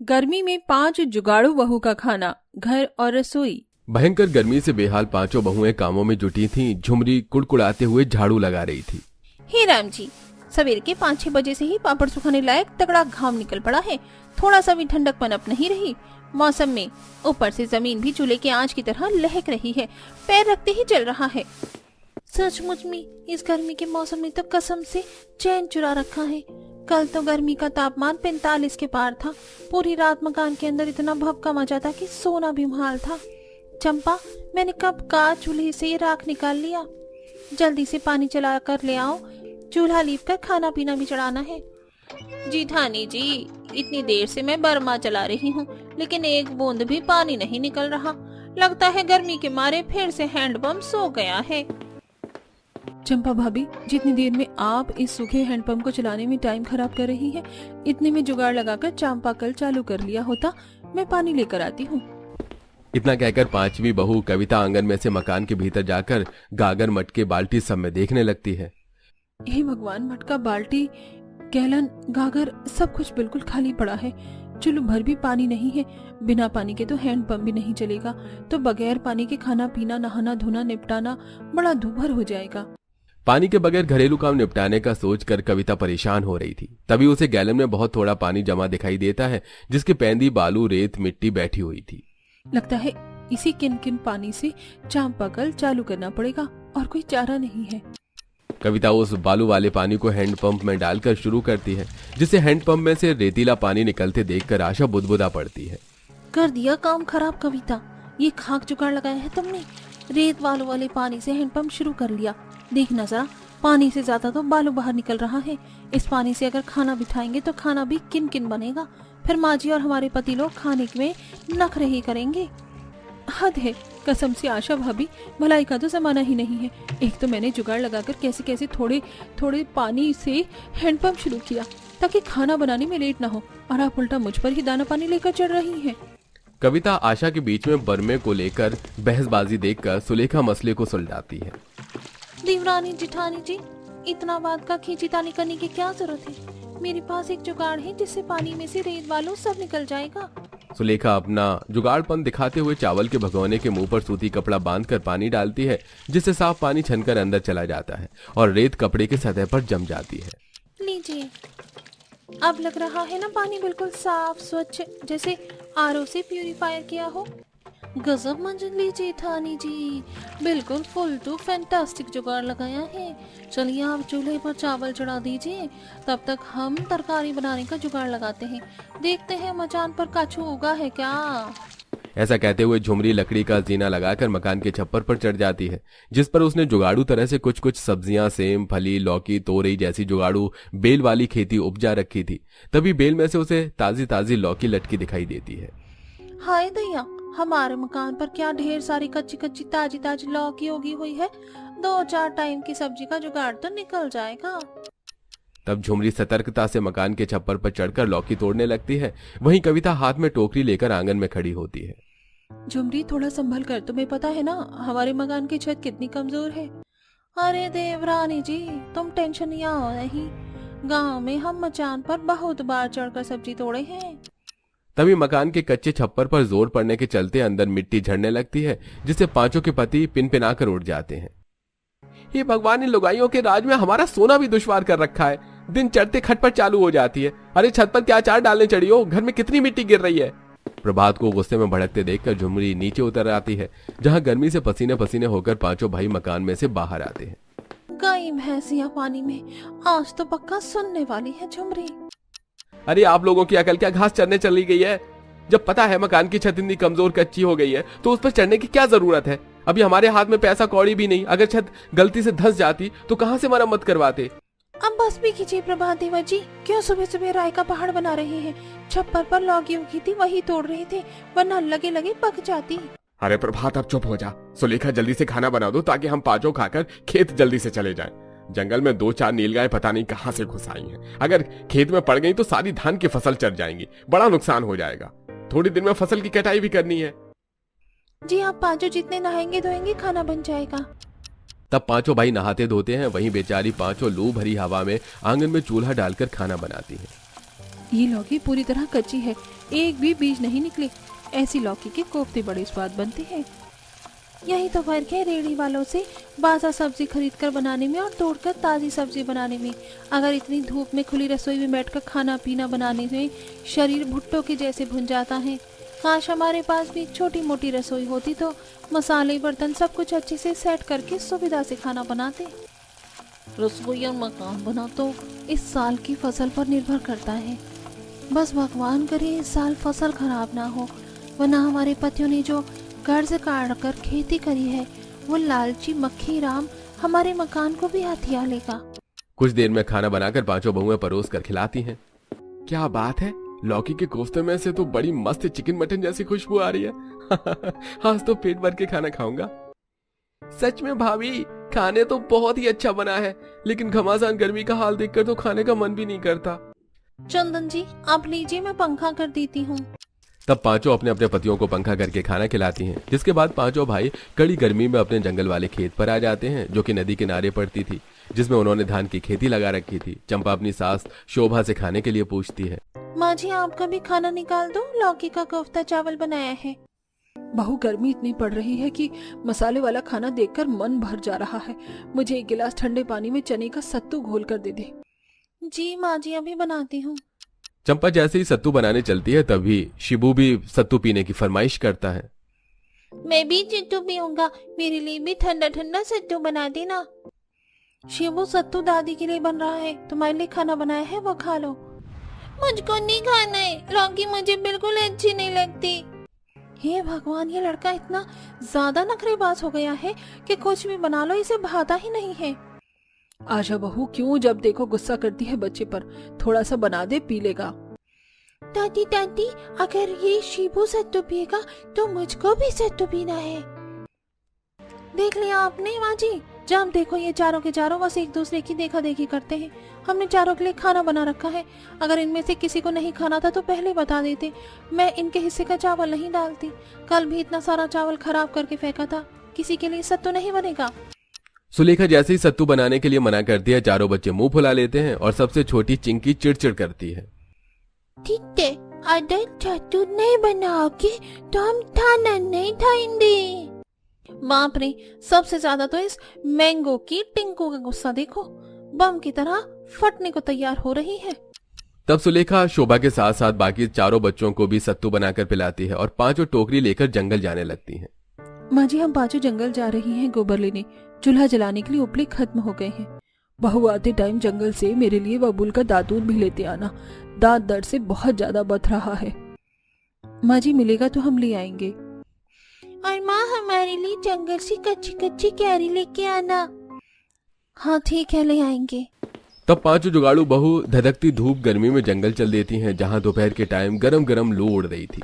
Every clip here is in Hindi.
गर्मी में 5 जुगाड़ू बहू का खाना, घर और रसोई। भयंकर गर्मी से बेहाल पांचों बहुएं कामों में जुटी थीं। झुमरी कुड़कुड़ाते हुए झाड़ू लगा रही थी। हे राम जी, सवेर के 5-6 बजे से ही पापड़ सुखाने लायक तगड़ा घाम निकल पड़ा है। थोड़ा सा भी ठंडक पनप नहीं रही मौसम में। ऊपर से जमीन भी चूल्हे के आंच की तरह लहक रही है, पैर रखते ही जल रहा है। सचमुच में इस गर्मी के मौसम ने तो कसम से चैन चुरा रखा है। कल तो गर्मी का तापमान 45 के पार था। पूरी रात मकान के अंदर इतना भभका मचा था कि सोना भी मुहाल था। चंपा, मैंने कब का चूल्हे से ये राख निकाल लिया। जल्दी से पानी चला कर ले आओ, चूल्हा लीप कर खाना पीना भी चढ़ाना है। जी ठानी जी, इतनी देर से मैं बर्मा चला रही हूँ, लेकिन एक बूंद भी पानी नहीं निकल रहा। लगता है गर्मी के मारे फिर से हैंडपंप सो गया है। चंपा भाभी, जितनी देर में आप इस सूखे हैंडपंप को चलाने में टाइम खराब कर रही हैं, इतने में जुगाड़ लगाकर चंपा कल चालू कर लिया होता। मैं पानी लेकर आती हूँ। इतना कहकर पांचवी बहू कविता आंगन में से मकान के भीतर जाकर गागर मटके बाल्टी सब में देखने लगती है। हे भगवान, मटका, बाल्टी, गैलन, गागर सब कुछ बिल्कुल खाली पड़ा है। चुल्लू भर भी पानी नहीं है। बिना पानी के तो हैंडपंप भी नहीं चलेगा, तो बगैर पानी के खाना पीना, नहाना धोना निपटाना बड़ा दूभर हो जाएगा। पानी के बगैर घरेलू काम निपटाने का सोचकर कविता परेशान हो रही थी। तभी उसे गैलन में बहुत थोड़ा पानी जमा दिखाई देता है, जिसके पैंदी बालू रेत मिट्टी बैठी हुई थी। लगता है इसी किन पानी से चांपा कल चालू करना पड़ेगा, और कोई चारा नहीं है। कविता उस बालू वाले पानी को हैंडपंप में डालकर शुरू करती है, जिससे हैंडपंप में से रेतीला पानी निकलते देखकर आशा बुदबुदा पड़ती है। कर दिया काम खराब कविता, ये खाक जुगाड़ लगाया है तुमने। रेत बालू वाले पानी से हैंडपंप शुरू कर लिया। देखना जरा, पानी से ज्यादा तो बालू बाहर निकल रहा है। इस पानी से अगर खाना बिठाएंगे तो खाना भी किन बनेगा। फिर माँ जी और हमारे पति लोग खाने में नखरे ही करेंगे। हद है कसम से आशा भाभी, भलाई का तो जमाना ही नहीं है। एक तो मैंने जुगाड़ लगाकर कैसे कैसे थोड़े थोड़े पानी से हैंडपंप शुरू किया ताकि खाना बनाने में लेट ना हो, और आप उल्टा मुझ पर ही दाना पानी लेकर चढ़ रही हैं। कविता आशा के बीच में बर्मे को लेकर बहसबाजी देखकर सुलेखा मसले को सुलझाती है। देवरानी जिठानी जी, इतना बात का खींचीतानी करने की क्या जरूरत है। मेरे पास एक जुगाड़ है जिससे पानी में से रेत बालू सब निकल जाएगा। सुलेखा अपना जुगाड़पन दिखाते हुए चावल के भगोने के मुंह पर सूती कपड़ा बांधकर पानी डालती है, जिससे साफ पानी छनकर अंदर चला जाता है और रेत कपड़े की सतह पर जम जाती है। लीजिए, अब लग रहा है ना पानी बिल्कुल साफ स्वच्छ, जैसे आरओ से प्यूरिफायर किया हो। गजब मंजली जेठानी जी, बिल्कुल फुल टू फैंटास्टिक जुगाड़ लगाया है। चलिए आप चूल्हे पर चावल चढ़ा दीजिए, तब तक हम तरकारी बनाने का जुगाड़ लगाते हैं। देखते हैं मचान पर काछू उगा है क्या। ऐसा कहते हुए झुमरी लकड़ी का जीना लगाकर मकान के छप्पर पर चढ़ जाती है, जिस पर उसने जुगाड़ू तरह से कुछ कुछ सब्जियां, सेम, फली, लौकी, तोरई जैसी जुगाड़ू बेल वाली खेती उपजा रखी थी। तभी बेल में से उसे ताजी ताजी लौकी लटकी दिखाई देती है। हाय दैया, हमारे मकान पर क्या ढेर सारी कच्ची कच्ची ताजी ताजी लौकी उगी हुई है। 2-4 टाइम की सब्जी का जुगाड़ तो निकल जाएगा। तब झुमरी सतर्कता से मकान के छप्पर पर चढ़कर लौकी तोड़ने लगती है। वहीं कविता हाथ में टोकरी लेकर आंगन में खड़ी होती है। झुमरी, थोड़ा संभल कर, तुम्हें पता है ना हमारे मकान की छत कितनी कमजोर है। अरे देवरानी जी, तुम टेंशन नहीं हो रही। गांव में हम मचान पर बहुत बार चढ़कर सब्जी तोड़े हैं। तभी मकान के कच्चे छप्पर पर जोर पड़ने के चलते अंदर मिट्टी झड़ने लगती है, जिससे पांचों के पति पिनपिना कर उठ जाते हैं। ये भगवान, इन लुगाइयों के राज में हमारा सोना भी दुश्वार कर रखा है। दिन चढ़ते खटपट चालू हो जाती है। अरे छत पर क्या चार डालने चढ़ी हो, घर में कितनी मिट्टी गिर रही है। प्रभात को गुस्से में भड़कते देखकर झुमरी नीचे उतर आती है, जहां गर्मी से पसीने पसीने होकर पांचों भाई मकान में से बाहर आते हैं। गाय भैंसियां पानी में, आज तो पक्का सुनने वाली है झुमरी। अरे आप लोगों की अकल क्या घास चरने चली गई है। जब पता है मकान की छत इतनी कमजोर कच्ची हो गई है तो उस पर चढ़ने की क्या जरूरत है। अभी हमारे हाथ में पैसा कौड़ी भी नहीं। अगर छत गलती से धंस जाती तो कहां से मरम्मत करवाते। अब बस भी कीजिए प्रभात देवा जी, क्यों सुबह सुबह राय का पहाड़ बना रहे हैं। छप्पर पर लौकी उगी थी, वही तोड़ रहे थे, वरना लगे लगे पक जाती। अरे प्रभात, अब चुप हो जा। सुलेखा, जल्दी से खाना बना दो ताकि हम पांचों खाकर खेत जल्दी से चले जाएं। जंगल में 2-4 नीलगाय पता नहीं कहां से घुस आई हैं। अगर खेत में पड़ गई तो सारी धान की फसल चढ़ जाएंगी, बड़ा नुकसान हो जाएगा। थोड़ी दिन में फसल की कटाई भी करनी है। जी, आप पांचों जितने नहाएंगे धोएंगे खाना बन जाएगा। तब पांचों भाई नहाते धोते हैं। वहीं बेचारी पांचों लू भरी हवा में आंगन में चूल्हा डालकर खाना बनाती है। ये लौकी पूरी तरह कच्ची है, एक भी बीज नहीं निकले। ऐसी लौकी के कोफ्ते बड़े स्वाद बनते हैं। यही तो फर्क है रेहड़ी वालों से बासा सब्जी खरीदकर बनाने में और तोड़कर ताज़ी सब्जी बनाने में। अगर इतनी धूप में खुली रसोई में बैठकर खाना पीना बनाने में शरीर भुट्टो के जैसे भुन जाता है। काश हमारे पास भी छोटी मोटी रसोई होती तो मसाले बर्तन सब कुछ अच्छे से सेट करके सुविधा से खाना बनाते। रसोई और मकान बना तो इस साल की फसल पर निर्भर करता है। बस भगवान करे इस साल फसल खराब ना हो, वरना हमारे पतियों ने जो कर्ज काट कर खेती करी है वो लालची मक्खी राम हमारे मकान को भी हथिया लेगा। कुछ देर में खाना बनाकर पांचों बहुएं परोस कर खिलाती हैं। क्या बात है, लौकी के कोफ्ते में से तो बड़ी मस्त चिकन मटन जैसी खुशबू आ रही है। आज तो पेट भर के खाना खाऊंगा। सच में भाभी, खाने तो बहुत ही अच्छा बना है, लेकिन घमासान गर्मी का हाल देखकर तो खाने का मन भी नहीं करता। चंदन जी आप लीजिए, मैं पंखा कर देती हूँ। तब पांचों अपने अपने पतियों को पंखा करके खाना खिलाती हैं, जिसके बाद पांचों भाई कड़ी गर्मी में अपने जंगल वाले खेत पर आ जाते हैं, जो कि नदी किनारे पड़ती थी, जिसमें उन्होंने धान की खेती लगा रखी थी। चंपा अपनी सास शोभा से खाने के लिए पूछती है। माँ जी आपका भी खाना निकाल दो, लौकी का कोफ्ता चावल बनाया है। बहू गर्मी इतनी पड़ रही है कि मसाले वाला खाना देखकर मन भर जा रहा है। मुझे एक गिलास ठंडे पानी में चने का सत्तू घोल कर दे दे। जी माँ जी अभी बनाती हूँ। चंपा जैसे ही सत्तू बनाने चलती है तभी शिबू भी सत्तू पीने की फरमाइश करता है। मैं भी सत्तू पीऊंगा, मेरे लिए भी ठंडा ठंडा सत्तू बना देना। शिबू सत्तू दादी के लिए बन रहा है, तुम्हारे लिए खाना बनाया है वो खा लो। मुझको नहीं खाना है, लौकी मुझे बिल्कुल अच्छी नहीं लगती। हे भगवान, ये लड़का इतना ज्यादा नखरेबाज हो गया है कि कुछ भी बना लो इसे भाता ही नहीं है। आशा बहू क्यों जब देखो गुस्सा करती है बच्चे पर, थोड़ा सा बना दे पी लेगा। दादी दादी अगर ये शिबू सत्तू पिएगा तो मुझको भी सत्तू पीना है। देख लिया आपने माँ जी, जब देखो ये चारों के चारों बस एक दूसरे की देखा देखी करते हैं। हमने चारों के लिए खाना बना रखा है, अगर इनमें से किसी को नहीं खाना था तो पहले बता देते, मैं इनके हिस्से का चावल नहीं डालती। कल भी इतना सारा चावल खराब करके फेंका था, किसी के लिए सत्तू नहीं बनेगा। सुलेखा जैसे ही सत्तू बनाने के लिए मना करती है, चारों बच्चे मुंह फुला लेते हैं और सबसे छोटी चिंकी चिड़चिड़ करती है। ठीक है, अगर सत्तू नहीं बनाओगे तो हम खाना नहीं खाएंगे। बाप रे, सबसे ज्यादा तो इस मैंगो की टिंकू का गुस्सा देखो, बम की तरह फटने को तैयार हो रही है। तब सुलेखा शोभा के साथ साथ बाकी चारों बच्चों को भी सत्तू बनाकर पिलाती है और पांचों टोकरी लेकर जंगल जाने लगती हैं। माँ जी हम पांचों जंगल जा रही हैं गोबर लेने, चूल्हा जलाने के लिए उपले खत्म हो गए हैं। बहू आते टाइम जंगल से मेरे लिए बबूल का दातून भी लेते आना, दांत दर्द से बहुत ज्यादा बथ रहा है। माँ जी मिलेगा तो हम ले आएंगे। और माँ हमारे लिए जंगल से कच्ची कच्ची कैरी लेके आना। हाँ ठीक है, ले आएंगे। तब पांचों जुगाड़ू बहू धधकती धूप गर्मी में जंगल चल देती हैं, जहां दोपहर के टाइम गरम गरम लू उड़ रही थी।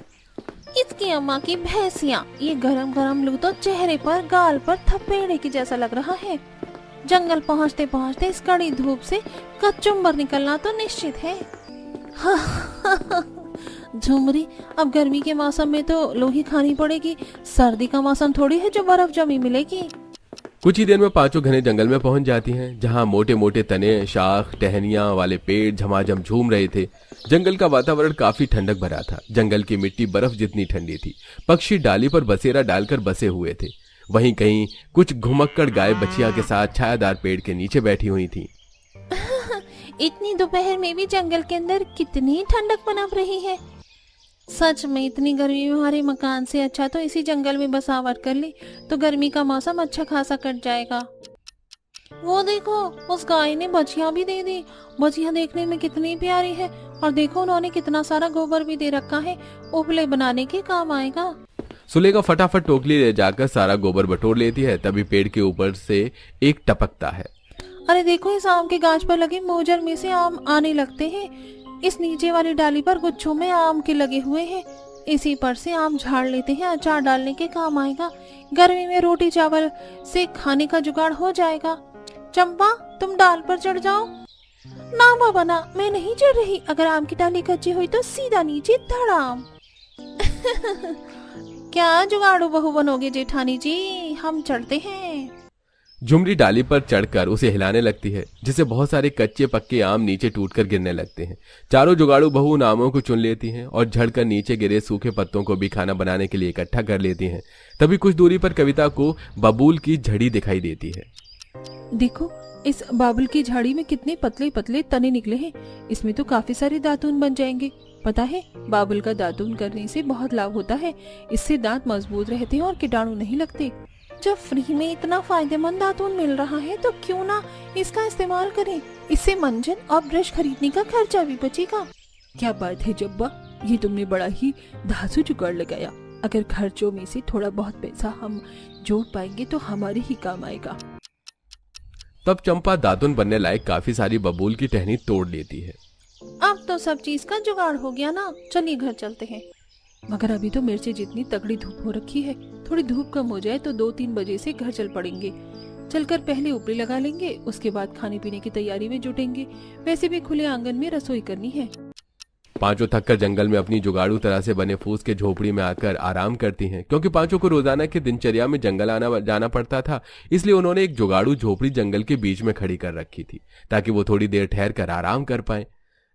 इसकी अम्मा की भैंसिया, ये गरम गरम लू तो चेहरे पर गाल पर थपेड़े की जैसा लग रहा है। जंगल पहुंचते पहुंचते इस कड़ी धूप से कचुम्बर निकलना तो निश्चित है। झुमरी, अब गर्मी के मौसम में तो लोही खानी पड़ेगी, सर्दी का मौसम थोड़ी है जो बर्फ जमी मिलेगी। कुछ ही देर में पांचों घने जंगल में पहुंच जाती हैं, जहां मोटे मोटे तने, शाख, टहनियां वाले पेड़ झमाझम झूम रहे थे। जंगल का वातावरण काफी ठंडक भरा था। जंगल की मिट्टी बर्फ जितनी ठंडी थी। पक्षी डाली पर बसेरा डालकर बसे हुए थे। वहीं कहीं कुछ घुमक्कड़ गाय बछिया के साथ छायादार पेड़ के नीचे बैठी हुई थी। इतनी दोपहर में भी जंगल के अंदर कितनी ठंडक पनप रही है। सच में इतनी गर्मी में हमारे मकान से अच्छा तो इसी जंगल में बसावट कर ली तो गर्मी का मौसम अच्छा खासा कट जाएगा। वो देखो, उस गाय ने बछिया भी दे दी। बछिया देखने में कितनी प्यारी है, और देखो उन्होंने कितना सारा गोबर भी दे रखा है, उपले बनाने के काम आएगा। सुलेखा फटाफट टोकरी ले जाकर सारा गोबर बटोर लेती है। तभी पेड़ के ऊपर से एक टपकता है। अरे देखो, इस आम के गाछ पर लगे मोजर में से आम आने लगते हैं। इस नीचे वाली डाली पर गुच्छों में आम के लगे हुए हैं। इसी पर से आम झाड़ लेते हैं, अचार डालने के काम आएगा। गर्मी में रोटी चावल से खाने का जुगाड़ हो जाएगा। चंपा, तुम डाल पर चढ़ जाओ। ना बाबा ना, मैं नहीं चढ़ रही। अगर आम की डाली कच्ची हुई तो सीधा नीचे धड़ाम। क्या जुगाड़ू बहू बनोगे जेठानी जी, हम चढ़ते हैं। झुमरी डाली पर चढ़कर उसे हिलाने लगती है, जिससे बहुत सारे कच्चे पक्के आम नीचे टूटकर गिरने लगते हैं। चारों जुगाड़ू बहू उन आमों को चुन लेती हैं और झड़कर नीचे गिरे सूखे पत्तों को भी खाना बनाने के लिए इकट्ठा कर लेती हैं। तभी कुछ दूरी पर कविता को बबूल की झड़ी दिखाई देती है। देखो, इस बाबुल की झाड़ी में कितने पतले पतले तने निकले हैं। इसमें तो काफी सारे दातून बन जाएंगे। पता है, बाबुल का दातून करने से बहुत लाभ होता है। इससे दांत मजबूत रहते हैं और कीटाणु नहीं लगते। जब फ्री में इतना फायदेमंद दातून मिल रहा है तो क्यों ना इसका इस्तेमाल करें। इससे मंजन और ब्रश खरीदने का खर्चा भी बचेगा। क्या बात है जब्बा, ये तुमने बड़ा ही धांसू जुगाड़ लगाया। अगर खर्चों में से थोड़ा बहुत पैसा हम जोड़ पाएंगे तो हमारे ही काम आएगा। तब चंपा दातुन बनने लायक काफी सारी बबूल की टहनी तोड़ लेती है। अब तो सब चीज का जुगाड़ हो गया ना, चलिए घर चलते हैं। मगर अभी तो मिर्ची जितनी तगड़ी धूप हो रखी है। थोड़ी धूप कम हो जाए तो 2-3 बजे से घर चल पड़ेंगे। चलकर पहले ऊपरी लगा लेंगे, उसके बाद खाने पीने की तैयारी में जुटेंगे। वैसे भी खुले आंगन में रसोई करनी है। पांचों थककर जंगल में अपनी जुगाड़ू तरह से बने फूस के झोपड़ी में आकर आराम करती हैं, क्योंकि पांचों को रोजाना की दिनचर्या में जंगल आना जाना पड़ता था। इसलिए उन्होंने एक जुगाड़ू झोपड़ी जंगल के बीच में खड़ी कर रखी थी, ताकि वो थोड़ी देर ठहर कर आराम कर पाए।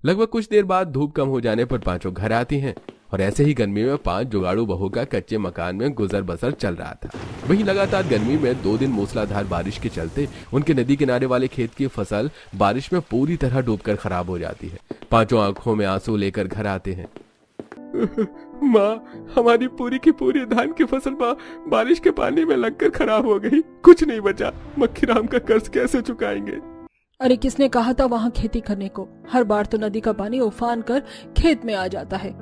लगभग कुछ देर बाद धूप कम हो जाने पर पांचों घर आती हैं और ऐसे ही गर्मी में 5 जुगाड़ू बहू का कच्चे मकान में गुजर बसर चल रहा था। वहीं लगातार गर्मी में 2 दिन मूसलाधार बारिश के चलते उनके नदी किनारे वाले खेत की फसल बारिश में पूरी तरह डूबकर खराब हो जाती है। पांचों आंखों में आंसू लेकर घर आते हैं। माँ, हमारी पूरी की पूरी धान की फसल बारिश के पानी में लगकर खराब हो गई। कुछ नहीं बचा। मक्खीराम का कर्ज कैसे चुकाएंगे? अरे किसने कहा था वहाँ खेती करने को? हर बार तो नदी का पानी उफान कर खेत में आ जाता है।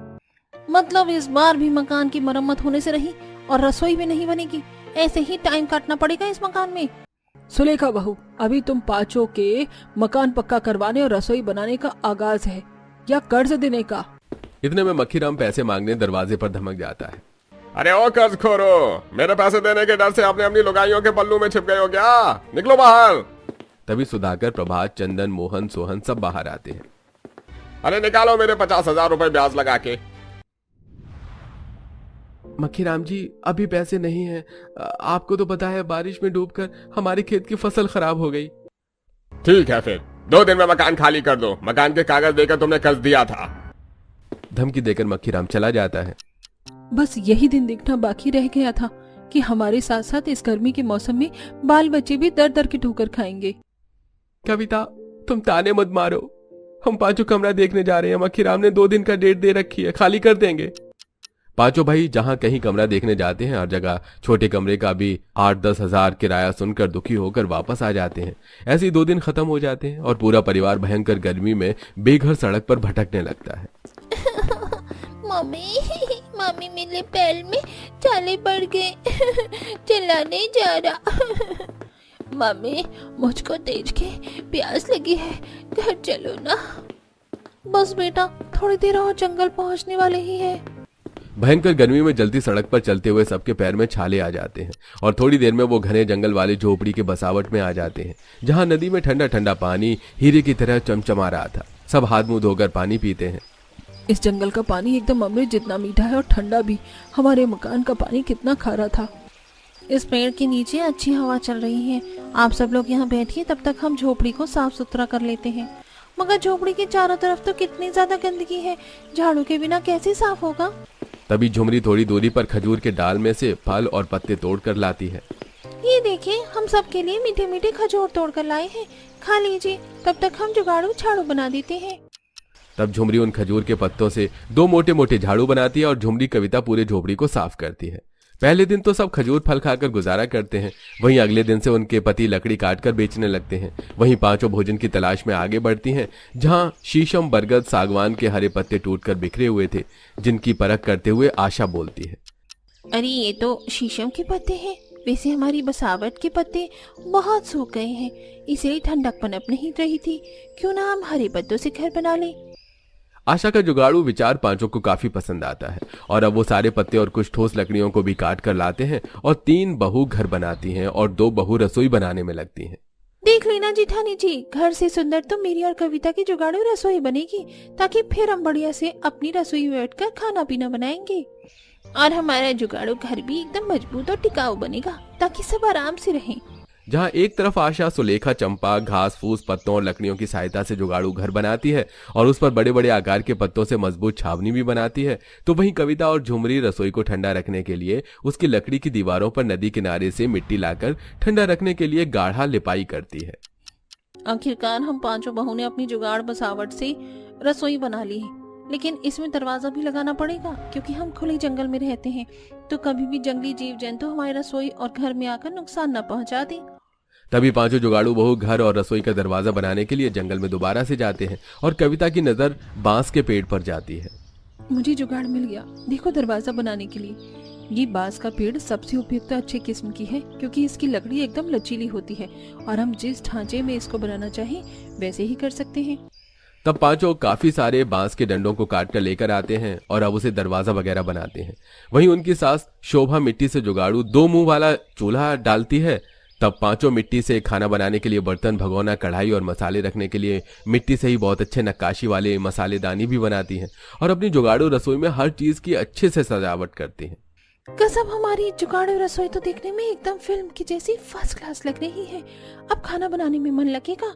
मतलब इस बार भी मकान की मरम्मत होने से रही और रसोई भी नहीं बनेगी। ऐसे ही टाइम काटना पड़ेगा इस मकान में। सुलेखा बहू, अभी तुम पांचों के मकान पक्का करवाने और रसोई बनाने का आगाज है या कर्ज देने का? इतने में मक्खीराम पैसे मांगने दरवाजे पर धमक जाता है। अरे ओ कर्ज खोरो, मेरे पैसे देने के डर से आपने अपनी लुगाइयों के पल्लू में छिप गए हो क्या? निकलो बाहर। तभी सुधाकर, प्रभात, चंदन, मोहन, सोहन सब बाहर आते हैं। अरे निकालो मेरे 50,000 रुपए ब्याज लगा के। मक्खीराम जी, अभी पैसे नहीं हैं। आपको तो पता है बारिश में डूबकर हमारी खेत की फसल खराब हो गई। ठीक है, फिर 2 दिन में मकान खाली कर दो। मकान के कागज देकर तुमने कर्ज दिया था। धमकी देकर मक्खीराम चला जाता है। बस यही दिन देखना बाकी रह गया था कि हमारे साथ साथ इस गर्मी के मौसम में बाल बच्चे भी दर दर की ठोकर खाएंगे। कविता, तुम ताने मत मारो। हम पांचों कमरा देखने जा रहे हैं। मक्खीराम ने 2 दिन का डेट दे रखी है, खाली कर देंगे। पांचों भाई जहां कहीं कमरा देखने जाते हैं, हर जगह छोटे कमरे का भी 8-10 हजार किराया सुनकर दुखी होकर वापस आ जाते हैं। ऐसे ही 2 दिन खत्म हो जाते हैं और पूरा परिवार भयंकर गर्मी में बेघर सड़क पर भटकने लगता है। मम्मी मेरे पैर में छाले पड़ गए। चला नहीं जा रहा। मम्मी, मुझको तेज के प्यास लगी है, घर चलो ना। बस बेटा, थोड़ी देर और जंगल पहुंचने वाले ही है। भयंकर गर्मी में जल्दी सड़क पर चलते हुए सबके पैर में छाले आ जाते हैं और थोड़ी देर में वो घने जंगल वाले झोपड़ी के बसावट में आ जाते हैं, जहां नदी में ठंडा ठंडा पानी हीरे की तरह चमचमा रहा था। सब हाथ मुंह धोकर पानी पीते हैं। इस जंगल का पानी एकदम अमृत जितना मीठा है और ठंडा भी। हमारे मकान का पानी कितना खारा था। इस पेड़ के नीचे अच्छी हवा चल रही है। आप सब लोग यहाँ बैठिए, तब तक हम झोपड़ी को साफ सुथरा कर लेते हैं। मगर झोपड़ी के चारों तरफ तो कितनी ज्यादा गंदगी है, झाड़ू के बिना कैसे साफ होगा? तभी झुमरी थोड़ी दूरी पर खजूर के डाल में से फल और पत्ते तोड़ कर लाती है। ये देखिए, हम सबके लिए मीठे मीठे खजूर तोड़ कर लाए हैं, खा लीजिए। तब तक हम जुगाड़ू झाड़ू बना देते हैं। तब झुमरी उन खजूर के पत्तों से 2 मोटे मोटे झाड़ू बनाती है और झुमरी कविता पूरे झोपड़ी को साफ करती है। पहले दिन तो सब खजूर फल खाकर गुजारा करते हैं। वहीं अगले दिन से उनके पति लकड़ी काटकर बेचने लगते हैं। वहीं पांचों भोजन की तलाश में आगे बढ़ती हैं, जहां शीशम, बरगद, सागवान के हरे पत्ते टूटकर बिखरे हुए थे, जिनकी परख करते हुए आशा बोलती है। अरे ये तो शीशम के पत्ते हैं। वैसे हमारी बसावट के पत्ते बहुत सूख गए हैं, इसलिए ठंडक पनप नहीं रही थी। क्यों ना हम हरे पत्तों से घर बना लें। आशा का जुगाड़ू विचार पांचों को काफी पसंद आता है और अब वो सारे पत्ते और कुछ ठोस लकड़ियों को भी काट कर लाते हैं और 3 बहू घर बनाती हैं और 2 बहू रसोई बनाने में लगती हैं। देख लेना जिठानी जी, घर से सुंदर तो मेरी और कविता की जुगाड़ू रसोई बनेगी, ताकि फिर हम बढ़िया से अपनी रसोई में बैठकर खाना पीना बनाएंगे। और हमारा जुगाड़ू घर भी एकदम मजबूत और टिकाऊ बनेगा, ताकि सब आराम से रहें। जहां एक तरफ आशा सुलेखा चंपा घास फूस पत्तों और लकड़ियों की सहायता से जुगाड़ू घर बनाती है और उस पर बड़े बड़े आकार के पत्तों से मजबूत छावनी भी बनाती है, तो वहीं कविता और झुमरी रसोई को ठंडा रखने के लिए उसकी लकड़ी की दीवारों पर नदी किनारे से मिट्टी लाकर ठंडा रखने के लिए गाढ़ा लिपाई करती है। आखिरकार हम पांचों बहू ने अपनी जुगाड़ बसावट से रसोई बना ली है, लेकिन इसमें दरवाजा भी लगाना पड़ेगा क्योंकि हम खुले जंगल में रहते हैं, तो कभी भी जंगली जीव जंतु हमारी रसोई और घर में आकर नुकसान न पहुंचा दे। तभी पांचों जुगाड़ू बहू घर और रसोई का दरवाजा बनाने के लिए जंगल में दोबारा से जाते हैं और कविता की नजर बांस के पेड़ पर जाती है। मुझे जुगाड़ मिल गया, देखो दरवाजा बनाने के लिए। ये बांस का पेड़ सबसे उपयुक्त अच्छे किस्म की है क्योंकि इसकी लकड़ी एकदम लचीली होती है और हम जिस ढांचे में इसको बनाना चाहें वैसे ही कर सकते हैं। तब पांचों काफी सारे बांस के डंडों को काट कर लेकर आते हैं और अब उसे दरवाजा वगैरह बनाते हैं। वहीं उनकी सास शोभा मिट्टी से जुगाड़ू 2 मुंह वाला चूल्हा डालती है। तब पांचों मिट्टी से खाना बनाने के लिए बर्तन भगोना कढ़ाई और मसाले रखने के लिए मिट्टी से ही बहुत अच्छे नक्काशी वाले मसालेदानी भी बनाती हैं और अपनी जुगाड़ू रसोई में हर चीज की अच्छे से सजावट करती हैं। कसम, हमारी जुगाड़ू रसोई तो देखने में एकदम फिल्म की जैसी फर्स्ट क्लास लग रही है। अब खाना बनाने में मन लगेगा।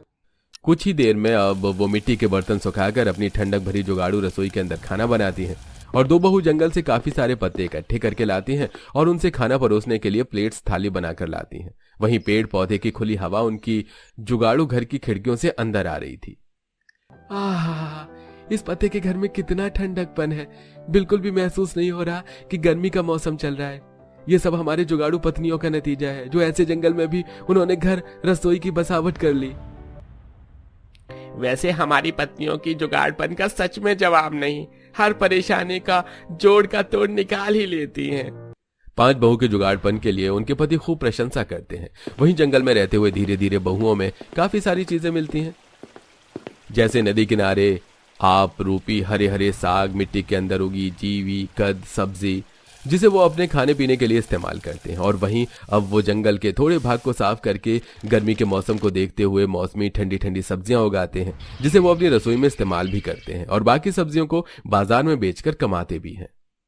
कुछ ही देर में अब वो मिट्टी के बर्तन सुखाकर अपनी ठंडक भरी जुगाड़ू रसोई के अंदर खाना बनाती हैं और 2 बहू जंगल से काफी सारे पत्ते इकट्ठे करके लाती हैं और उनसे खाना परोसने के लिए प्लेट्स थाली बनाकर लाती हैं। वहीं पेड़ पौधे की खुली हवा उनकी जुगाड़ू घर की खिड़कियों से अंदर आ रही थी। आहा, इस पत्ते के घर में कितना ठंडकपन है, बिल्कुल भी महसूस नहीं हो रहा कि गर्मी का मौसम चल रहा है। ये सब हमारे जुगाड़ू पत्नियों का नतीजा है जो ऐसे जंगल में भी उन्होंने घर रसोई की बसावट कर ली। वैसे हमारी पत्नियों की जुगाड़पन का सच में जवाब नहीं, हर परेशानी का जोड़ का तोड़ निकाल ही लेती हैं। 5 बहू के जुगाड़पन के लिए उनके पति खूब प्रशंसा करते हैं। वहीं जंगल में रहते हुए धीरे धीरे बहुओं में काफी सारी चीजें मिलती हैं, जैसे नदी किनारे आप रूपी हरे हरे साग, मिट्टी के अंदर उगी जीवी कद सब्जी, जिसे वो अपने खाने पीने के लिए इस्तेमाल करते हैं। और वहीं अब वो जंगल के थोड़े भाग को साफ करके गर्मी के मौसम को देखते हुए मौसमी ठंडी ठंडी सब्जियां उगाते हैं, जिसे वो अपनी रसोई में इस्तेमाल भी करते हैं और बाकी सब्जियों को बाजार में बेचकर कमाते भी हैं।